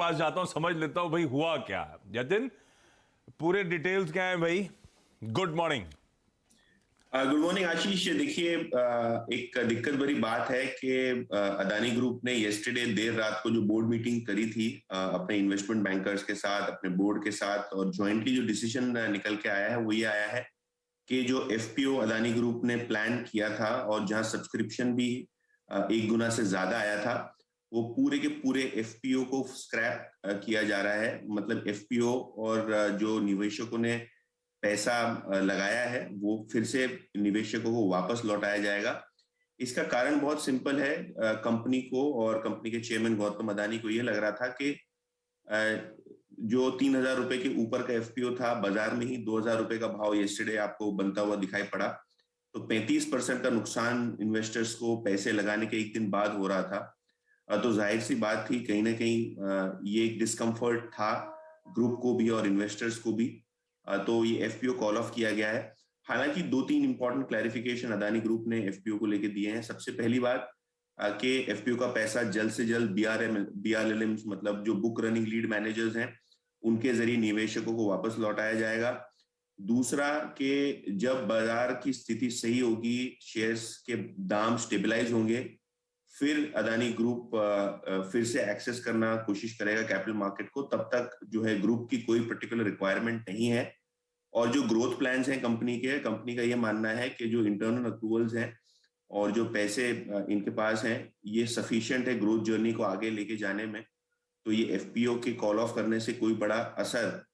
पास जाता हूं, समझ लेता हूं भाई हुआ क्या। जतिन, पूरे डिटेल्स क्या है भाई? Good morning. गुड मॉर्निंग आशीष। देखिए, एक दिक्कत भरी बात है कि अदानी ग्रुप ने येस्टरडे देर रात को जो बोर्ड मीटिंग करी थी अपने इन्वेस्टमेंट बैंकर्स के साथ, अपने बोर्ड के साथ, और ज्वाइंटली जो डिसीजन निकल के आया है वो ये आया है कि जो एफपीओ अदानी ग्रुप ने प्लान किया था और जहां सब्सक्रिप्शन भी 1 गुना से ज्यादा आया था, वो पूरे के पूरे एफपीओ को स्क्रैप किया जा रहा है। मतलब एफपीओ और जो निवेशकों ने पैसा लगाया है वो फिर से निवेशकों को वापस लौटाया जाएगा। इसका कारण बहुत सिंपल है। कंपनी को और कंपनी के चेयरमैन गौतम अदानी को ये लग रहा था कि जो 3,000 रुपए के ऊपर का एफपीओ था, बाजार में ही 2,000 रुपए का भाव यस्टरडे आपको बनता हुआ दिखाई पड़ा, तो 35% का नुकसान इन्वेस्टर्स को पैसे लगाने के एक दिन बाद हो रहा था। तो जाहिर सी बात थी, कहीं ना कहीं ये एक डिस्कम्फर्ट था ग्रुप को भी और इन्वेस्टर्स को भी। तो ये एफपीओ कॉल ऑफ किया गया है। हालांकि 2-3 इंपॉर्टेंट क्लैरिफिकेशन अदानी ग्रुप ने एफपीओ को लेके दिए हैं। सबसे पहली बात कि एफपीओ का पैसा जल्द से जल्द बीआरएलएम मतलब जो बुक रनिंग लीड मैनेजर्स हैं उनके जरिए निवेशकों को वापस लौटाया जाएगा। दूसरा कि जब बाजार की स्थिति सही होगी, शेयर्स के दाम स्टेबलाइज होंगे, फिर अदानी ग्रुप फिर से एक्सेस करना कोशिश करेगा कैपिटल मार्केट को। तब तक जो है ग्रुप की कोई पर्टिकुलर रिक्वायरमेंट नहीं है। और जो ग्रोथ प्लान्स हैं कंपनी का ये मानना है कि जो इंटरनल अप्रूवल्स हैं और जो पैसे इनके पास हैं ये सफिशिएंट है ग्रोथ जर्नी को आगे लेके जाने में। तो ये एफपीओ के कॉल ऑफ करने से कोई बड़ा असर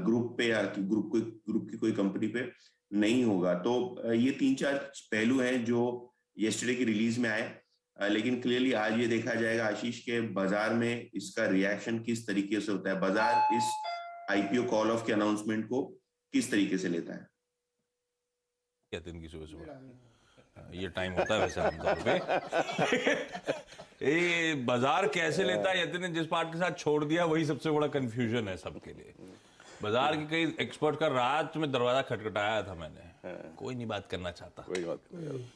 ग्रुप पे या ग्रुप की कोई कंपनी पे नहीं होगा। तो ये 3-4 पहलू हैं जो यस्टरडे की रिलीज में आए। लेकिन क्लियरली आज ये देखा जाएगा आशीष के बाजार में इसका रिएक्शन किस तरीके से होता है, बाजार इस आईपीओ कॉल ऑफ के अनाउंसमेंट को किस तरीके से लेता है। क्या दिन की सुबह सुबह ये टाइम होता है वैसे आमतौर पे। ये बाजार कैसे लेता है, यतिन ने जिस पार्ट के साथ छोड़ दिया वही सबसे बड़ा कंफ्यूजन है सबके लिए। बाजार के कई एक्सपर्ट का रात में दरवाजा खटखटाया था मैंने, कोई नहीं बात करना चाहता,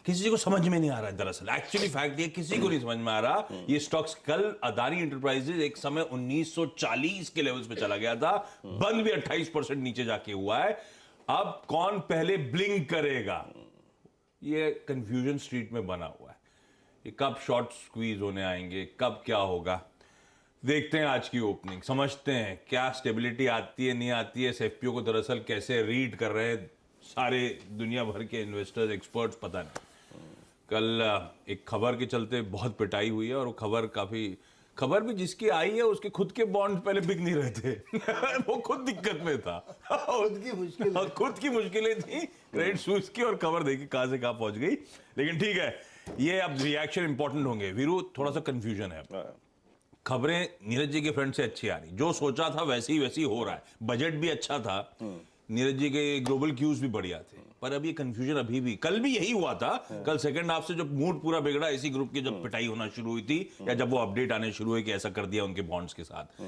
किसी को समझ में नहीं आ रहा है। दरअसल एक्चुअली फैक्ट ये किसी को नहीं समझ में आ रहा। ये स्टॉक्स कल अदानी एंटरप्राइजेज एक समय 1940 के लेवल्स पे चला गया था, बंद भी 28% नीचे जाके हुआ है। अब कौन पहले ब्लिंक करेगा, ये कंफ्यूजन स्ट्रीट में बना हुआ है। ये कब शॉर्ट स्क्वीज होने आएंगे, कब क्या होगा, देखते हैं आज की ओपनिंग, समझते हैं क्या स्टेबिलिटी आती है नहीं आती है। एफपीओ को दरअसल कैसे रीड कर रहे हैं सारे दुनिया भर के इन्वेस्टर्स, एक्सपर्ट्स, पता नहीं। कल एक खबर के चलते बहुत पिटाई हुई है और वो खबर भी जिसकी आई है उसके खुद के बॉन्ड पहले बिक नहीं रहे थे। वो खुद दिक्कत में था, खुद की मुश्किलें थी क्रेडिट स्विस की, और खबर देखी कहां से कहां पहुंच गई। लेकिन ठीक है, ये अब रिएक्शन इंपॉर्टेंट होंगे। वीरू, थोड़ा सा कंफ्यूजन है। खबरें नीरज जी के फ्रंट से अच्छी आ रही, जो सोचा था वैसे ही हो रहा है। बजट भी अच्छा था, नीरज जी के ग्लोबल क्यूज भी बढ़िया थे, पर अब ये कंफ्यूजन अभी भी, कल भी यही हुआ था। कल सेकंड हाफ से जब मूड पूरा बिगड़ा इसी ग्रुप की, जब पिटाई होना शुरू हुई थी या जब वो अपडेट आने शुरू हुए कि ऐसा कर दिया उनके बॉन्ड्स के साथ,